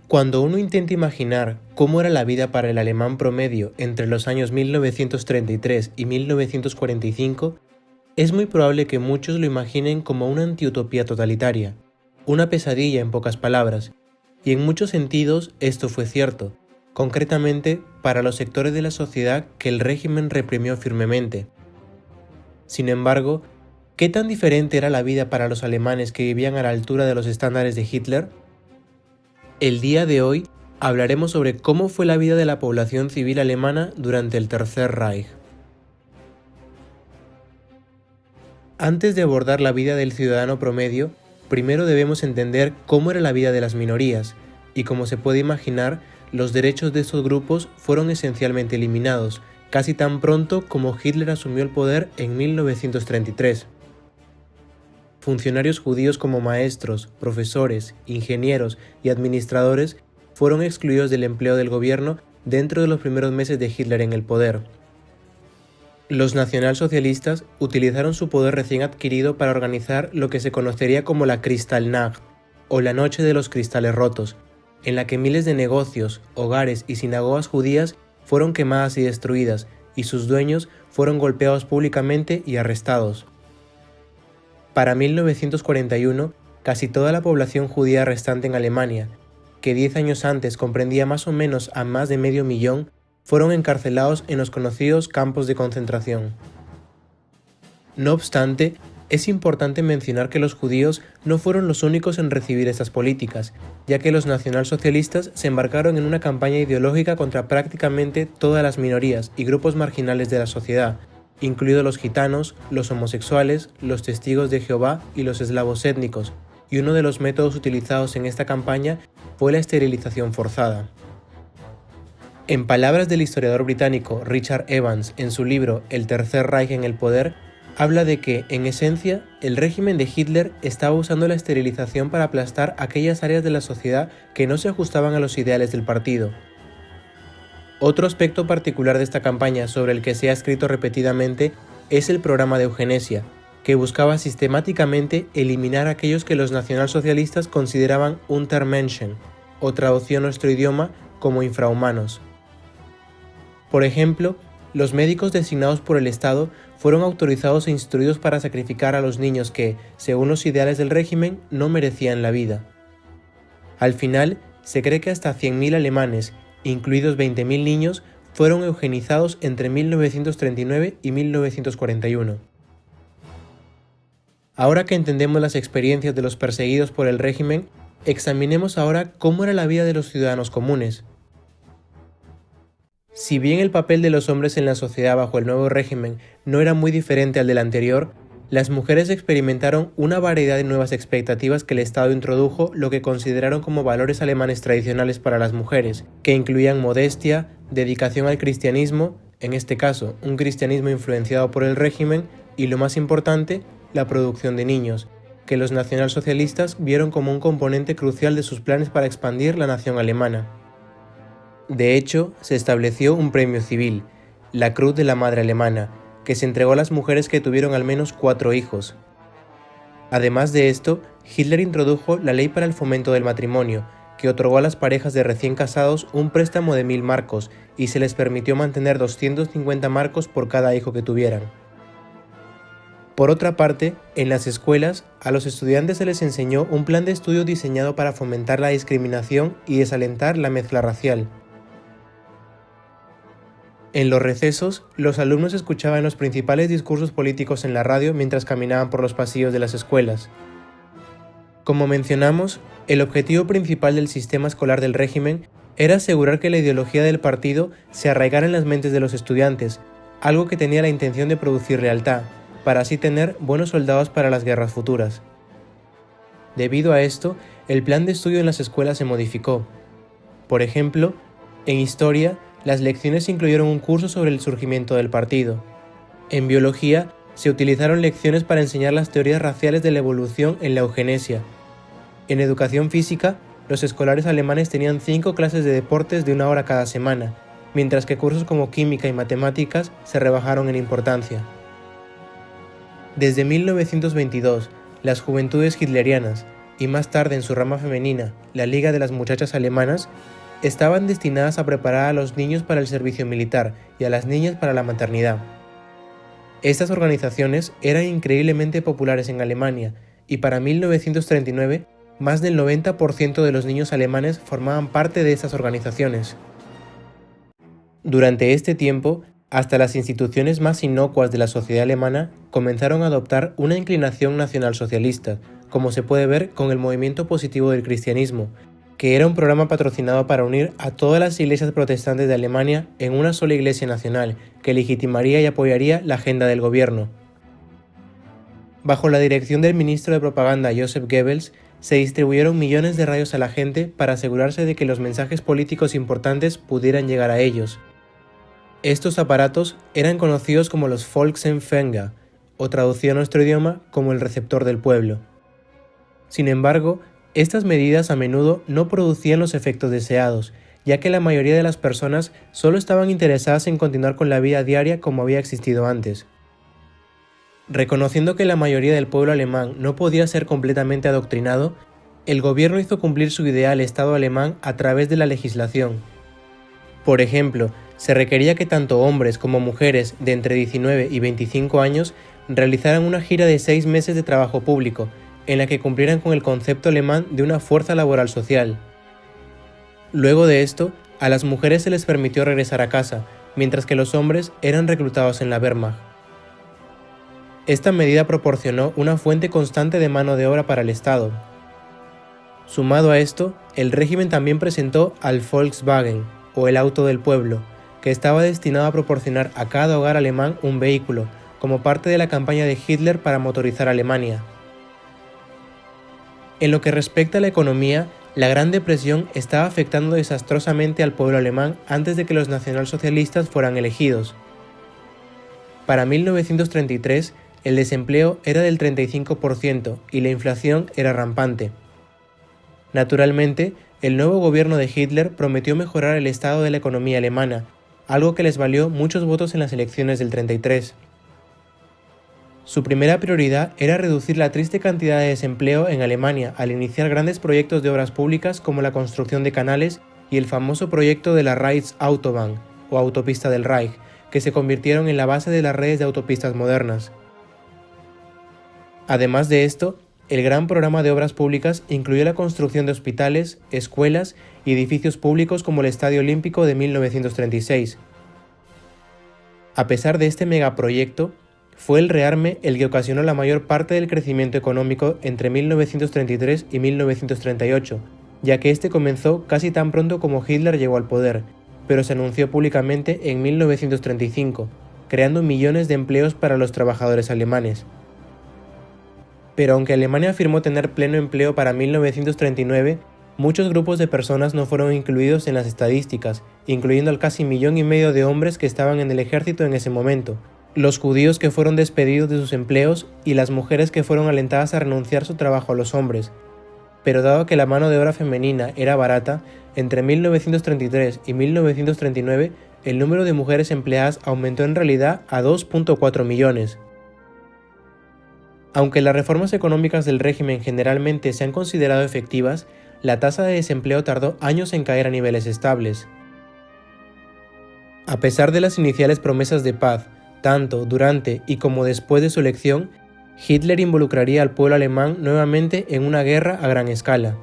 Cuando uno intenta imaginar cómo era la vida para el alemán promedio entre los años 1933 y 1945, es muy probable que muchos lo imaginen como una antiutopía totalitaria, una pesadilla en pocas palabras, y en muchos sentidos esto fue cierto, concretamente para los sectores de la sociedad que el régimen reprimió firmemente. Sin embargo, ¿qué tan diferente era la vida para los alemanes que vivían a la altura de los estándares de Hitler? El día de hoy hablaremos sobre cómo fue la vida de la población civil alemana durante el Tercer Reich. Antes de abordar la vida del ciudadano promedio, primero debemos entender cómo era la vida de las minorías, y como se puede imaginar, los derechos de estos grupos fueron esencialmente eliminados, casi tan pronto como Hitler asumió el poder en 1933. Funcionarios judíos como maestros, profesores, ingenieros y administradores fueron excluidos del empleo del gobierno dentro de los primeros meses de Hitler en el poder. Los nacionalsocialistas utilizaron su poder recién adquirido para organizar lo que se conocería como la Kristallnacht, o la Noche de los Cristales Rotos, en la que miles de negocios, hogares y sinagogas judías fueron quemadas y destruidas, y sus dueños fueron golpeados públicamente y arrestados. Para 1941, casi toda la población judía restante en Alemania, que 10 años antes comprendía más o menos a más de medio millón, fueron encarcelados en los conocidos campos de concentración. No obstante, es importante mencionar que los judíos no fueron los únicos en recibir estas políticas, ya que los nacionalsocialistas se embarcaron en una campaña ideológica contra prácticamente todas las minorías y grupos marginales de la sociedad, incluidos los gitanos, los homosexuales, los testigos de Jehová y los eslavos étnicos, y uno de los métodos utilizados en esta campaña fue la esterilización forzada. En palabras del historiador británico Richard Evans en su libro El Tercer Reich en el poder, habla de que, en esencia, el régimen de Hitler estaba usando la esterilización para aplastar aquellas áreas de la sociedad que no se ajustaban a los ideales del partido. Otro aspecto particular de esta campaña sobre el que se ha escrito repetidamente es el programa de eugenesia, que buscaba sistemáticamente eliminar a aquellos que los nacionalsocialistas consideraban Untermenschen, o traducido a nuestro idioma como infrahumanos. Por ejemplo, los médicos designados por el Estado fueron autorizados e instruidos para sacrificar a los niños que, según los ideales del régimen, no merecían la vida. Al final, se cree que hasta 100.000 alemanes, incluidos 20.000 niños, fueron eugenizados entre 1939 y 1941. Ahora que entendemos las experiencias de los perseguidos por el régimen, examinemos ahora cómo era la vida de los ciudadanos comunes. Si bien el papel de los hombres en la sociedad bajo el nuevo régimen no era muy diferente al del anterior, las mujeres experimentaron una variedad de nuevas expectativas que el Estado introdujo, lo que consideraron como valores alemanes tradicionales para las mujeres, que incluían modestia, dedicación al cristianismo, en este caso un cristianismo influenciado por el régimen, y lo más importante, la producción de niños, que los nacionalsocialistas vieron como un componente crucial de sus planes para expandir la nación alemana. De hecho, se estableció un premio civil, la Cruz de la Madre Alemana, que se entregó a las mujeres que tuvieron al menos 4 hijos. Además de esto, Hitler introdujo la Ley para el Fomento del Matrimonio, que otorgó a las parejas de recién casados un préstamo de 1.000 marcos y se les permitió mantener 250 marcos por cada hijo que tuvieran. Por otra parte, en las escuelas, a los estudiantes se les enseñó un plan de estudio diseñado para fomentar la discriminación y desalentar la mezcla racial. En los recesos, los alumnos escuchaban los principales discursos políticos en la radio mientras caminaban por los pasillos de las escuelas. Como mencionamos, el objetivo principal del sistema escolar del régimen era asegurar que la ideología del partido se arraigara en las mentes de los estudiantes, algo que tenía la intención de producir lealtad, para así tener buenos soldados para las guerras futuras. Debido a esto, el plan de estudio en las escuelas se modificó. Por ejemplo, en historia, las lecciones incluyeron un curso sobre el surgimiento del partido. En biología, se utilizaron lecciones para enseñar las teorías raciales de la evolución en la eugenesia. En educación física, los escolares alemanes tenían 5 clases de deportes de 1 hora cada semana, mientras que cursos como química y matemáticas se rebajaron en importancia. Desde 1922, las juventudes hitlerianas, y más tarde en su rama femenina, la Liga de las Muchachas Alemanas, estaban destinadas a preparar a los niños para el servicio militar y a las niñas para la maternidad. Estas organizaciones eran increíblemente populares en Alemania y para 1939 más del 90% de los niños alemanes formaban parte de estas organizaciones. Durante este tiempo, hasta las instituciones más inocuas de la sociedad alemana comenzaron a adoptar una inclinación nacionalsocialista, como se puede ver con el movimiento positivo del cristianismo, que era un programa patrocinado para unir a todas las iglesias protestantes de Alemania en una sola iglesia nacional, que legitimaría y apoyaría la agenda del gobierno. Bajo la dirección del ministro de propaganda Joseph Goebbels, se distribuyeron millones de radios a la gente para asegurarse de que los mensajes políticos importantes pudieran llegar a ellos. Estos aparatos eran conocidos como los Volksempfänger, o traducido a nuestro idioma como el receptor del pueblo. Sin embargo, estas medidas a menudo no producían los efectos deseados, ya que la mayoría de las personas solo estaban interesadas en continuar con la vida diaria como había existido antes. Reconociendo que la mayoría del pueblo alemán no podía ser completamente adoctrinado, el gobierno hizo cumplir su ideal Estado alemán a través de la legislación. Por ejemplo, se requería que tanto hombres como mujeres de entre 19 y 25 años realizaran una gira de 6 meses de trabajo público, en la que cumplieran con el concepto alemán de una fuerza laboral social. Luego de esto, a las mujeres se les permitió regresar a casa, mientras que los hombres eran reclutados en la Wehrmacht. Esta medida proporcionó una fuente constante de mano de obra para el Estado. Sumado a esto, el régimen también presentó al Volkswagen, o el auto del pueblo, que estaba destinado a proporcionar a cada hogar alemán un vehículo, como parte de la campaña de Hitler para motorizar Alemania. En lo que respecta a la economía, la Gran Depresión estaba afectando desastrosamente al pueblo alemán antes de que los nacionalsocialistas fueran elegidos. Para 1933, el desempleo era del 35% y la inflación era rampante. Naturalmente, el nuevo gobierno de Hitler prometió mejorar el estado de la economía alemana, algo que les valió muchos votos en las elecciones del 33. Su primera prioridad era reducir la triste cantidad de desempleo en Alemania al iniciar grandes proyectos de obras públicas como la construcción de canales y el famoso proyecto de la Reichsautobahn, o autopista del Reich, que se convirtieron en la base de las redes de autopistas modernas. Además de esto, el gran programa de obras públicas incluyó la construcción de hospitales, escuelas y edificios públicos como el Estadio Olímpico de 1936. A pesar de este megaproyecto, fue el rearme el que ocasionó la mayor parte del crecimiento económico entre 1933 y 1938, ya que este comenzó casi tan pronto como Hitler llegó al poder, pero se anunció públicamente en 1935, creando millones de empleos para los trabajadores alemanes. Pero aunque Alemania afirmó tener pleno empleo para 1939, muchos grupos de personas no fueron incluidos en las estadísticas, incluyendo al casi 1,5 millones de hombres que estaban en el ejército en ese momento, los judíos que fueron despedidos de sus empleos y las mujeres que fueron alentadas a renunciar su trabajo a los hombres. Pero dado que la mano de obra femenina era barata, entre 1933 y 1939 el número de mujeres empleadas aumentó en realidad a 2,4 millones. Aunque las reformas económicas del régimen generalmente se han considerado efectivas, la tasa de desempleo tardó años en caer a niveles estables. A pesar de las iniciales promesas de paz, tanto durante y como después de su elección, Hitler involucraría al pueblo alemán nuevamente en una guerra a gran escala.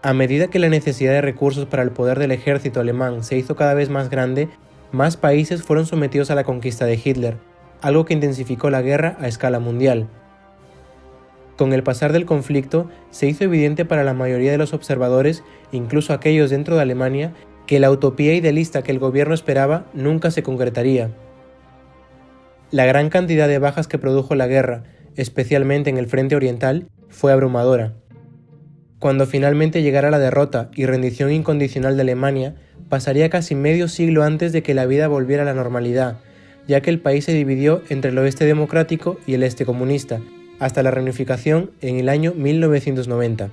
A medida que la necesidad de recursos para el poder del ejército alemán se hizo cada vez más grande, más países fueron sometidos a la conquista de Hitler, algo que intensificó la guerra a escala mundial. Con el pasar del conflicto, se hizo evidente para la mayoría de los observadores, incluso aquellos dentro de Alemania, que la utopía idealista que el gobierno esperaba nunca se concretaría. La gran cantidad de bajas que produjo la guerra, especialmente en el frente oriental, fue abrumadora. Cuando finalmente llegara la derrota y rendición incondicional de Alemania, pasaría casi medio siglo antes de que la vida volviera a la normalidad, ya que el país se dividió entre el oeste democrático y el este comunista, hasta la reunificación en el año 1990.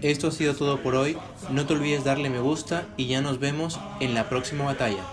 Esto ha sido todo por hoy, no te olvides darle me gusta y ya nos vemos en la próxima batalla.